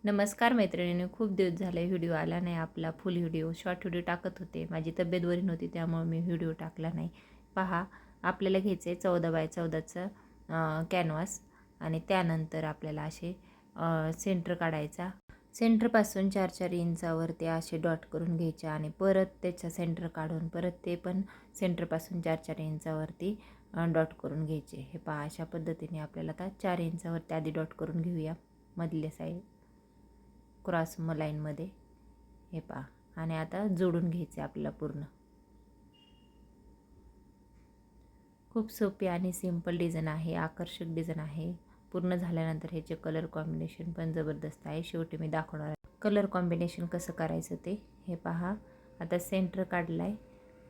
नमस्कार मैत्रिणींनो, खूप दिवस झाले व्हिडिओ आला नाही आपला. फुल व्हिडिओ शॉर्ट व्हिडिओ टाकत होते. माझी तब्येत बरी नव्हती त्यामुळे मी व्हिडिओ टाकला नाही. पहा, आपल्याला घ्यायचं आहे 14x14चं कॅनव्हास आणि त्यानंतर आपल्याला असे सेंटर काढायचा. सेंटरपासून 4-4 इंचावरती असे डॉट करून घ्यायचे आणि परत त्याचा सेंटर काढून परत ते पण सेंटरपासून 4-4 इंचावरती डॉट करून घ्यायचे. हे पहा, अशा पद्धतीने आपल्याला आता 4 इंचावरती आधी डॉट करून घेऊया मधल्या साईड क्रॉस लाईनमध्ये. हे पहा, आणि आता जोडून घ्यायचे आपल्याला पूर्ण. खूप सोपी आणि सिंपल डिझाईन आहे, आकर्षक डिझाईन आहे. पूर्ण झाल्यानंतर ह्याचे कलर कॉम्बिनेशन पण जबरदस्त आहे. शेवटी मी दाखवणार आहे कलर कॉम्बिनेशन कसं करायचं ते. हे पहा, आता सेंटर काढला आहे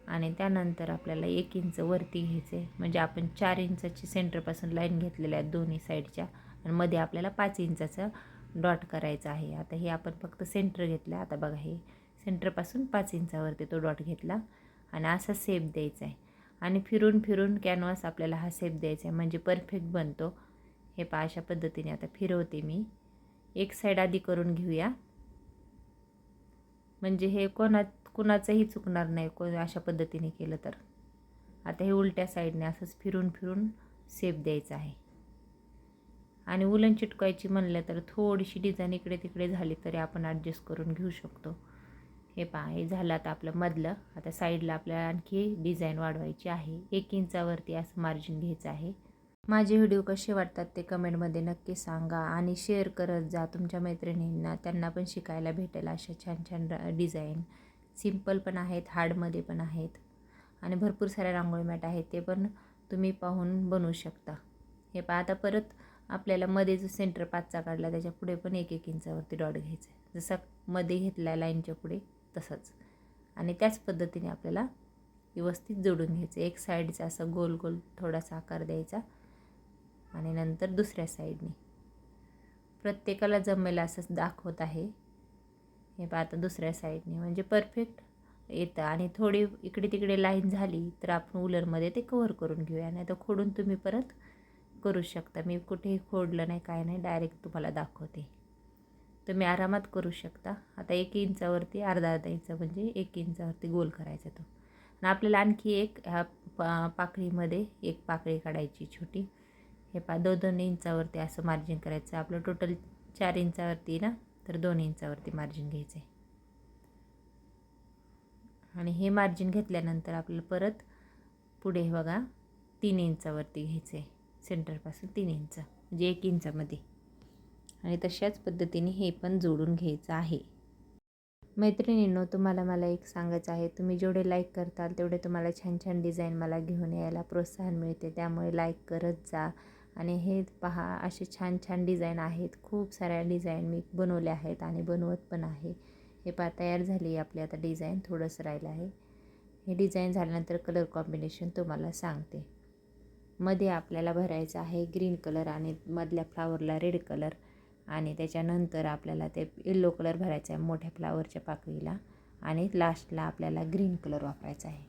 आणि त्यानंतर आपल्याला 1 इंच वरती घ्यायचं आहे. म्हणजे आपण 4 इंचाची सेंटरपासून लाईन घेतलेल्या आहेत दोन्ही साईडच्या आणि मध्ये आपल्याला 5 इंचाचं डॉट करायचा आहे. आता हे आपण फक्त सेंटर घेतलं. आता बघा, हे सेंटरपासून 5 इंचावरती तो डॉट घेतला आणि असा शेप द्यायचा आहे आणि फिरून फिरून कॅनव्हास आपल्याला हा शेप द्यायचा आहे म्हणजे परफेक्ट बनतो. हे पहा, अशा पद्धतीने आता फिरवते मी. एक साईड आधी करून घेऊया म्हणजे हे कुणाचंही चुकणार नाही अशा पद्धतीने केलं तर. आता हे उलट्या साईडने असंच फिरून फिरून शेप द्यायचा आहे. आणि उलन चिटकवायची म्हणलं तर थोडीशी डिझाईन इकडे तिकडे झाली तरी आपण ॲडजस्ट करून घेऊ शकतो. हे पहा, हे झालं आता आपलं मधलं. आता साईडला आपल्याला आणखी डिझाईन वाढवायची आहे. 1 इंचावरती असं मार्जिन घ्यायचं आहे. माझे व्हिडिओ कसे वाटतात ते कमेंटमध्ये नक्की सांगा आणि शेअर करत जा तुमच्या मैत्रिणींना. त्यांना पण शिकायला भेटेल अशा छान छान डिझाईन. सिंपल पण आहेत, हार्डमध्ये पण आहेत आणि भरपूर साऱ्या रांगोळी मॅट आहेत, ते पण तुम्ही पाहून बनवू शकता. हे पहा, आता परत आपल्याला मध्ये जो सेंटर 5चा काढला त्याच्या पुढे पण 1-1 इंचावरती डॉट घ्यायचा आहे. जसा मध्ये घेतला लाईनच्या पुढे तसंच आणि त्याच पद्धतीने आपल्याला व्यवस्थित जोडून घ्यायचं. एक साईडचा असं गोल गोल थोडासा आकार द्यायचा आणि नंतर दुसऱ्या साईडने प्रत्येकाला जमेल असंच दाखवत आहे. हे पहा, आता दुसऱ्या साईडने म्हणजे परफेक्ट येतं. आणि थोडी इकडे तिकडे लाईन झाली तर आपण उलरमध्ये ते कव्हर करून घेऊया, नाही तर खोडून तुम्ही परत करू शकता. मी कुठेही खोडलं नाही, काय नाही, डायरेक्ट तुम्हाला दाखवते. तुम्ही आरामात करू शकता. आता 1 इंचावरती अर्धा इंच म्हणजे 1 इंचावरती गोल करायचा तो. आणि आपल्याला आणखी एक ह्या पाकळीमध्ये एक पाकळी काढायची छोटी. हे पहा, 2-2 इंचावरती असं मार्जिन करायचं. आपलं टोटल 4 इंचावरती ना, तर 2 इंचावरती मार्जिन घ्यायचं आहे. आणि हे मार्जिन घेतल्यानंतर आपल्याला परत पुढे बघा 3 इंचावरती घ्यायचं आहे. सेंटरपासून 3 इंच म्हणजे 1 इंचामध्ये. आणि तशाच पद्धतीने हे पण जोडून घ्यायचं आहे. मैत्रिणींनो, तुम्हाला मला एक सांगायचं आहे, तुम्ही जेवढे लाईक करताल तेवढे तुम्हाला छान छान डिझाईन मला घेऊन यायला प्रोत्साहन मिळते. त्यामुळे लाईक करत जा. आणि हे पहा, असे छान छान डिझाईन आहेत. खूप साऱ्या डिझाईन मी बनवल्या आहेत आणि बनवत पण आहे. हे पहा, तयार झाली आपली आता डिझाईन. थोडंसं राहिलं आहे. हे डिझाईन झाल्यानंतर कलर कॉम्बिनेशन तुम्हाला सांगते. मध्ये आपल्याला भरायचं आहे ग्रीन कलर आणि मधल्या फ्लावरला रेड कलर आणि त्याच्यानंतर आपल्याला ते येलो कलर भरायचा आहे मोठ्या फ्लावरच्या पाकळीला आणि लास्टला आपल्याला ग्रीन कलर वापरायचा आहे.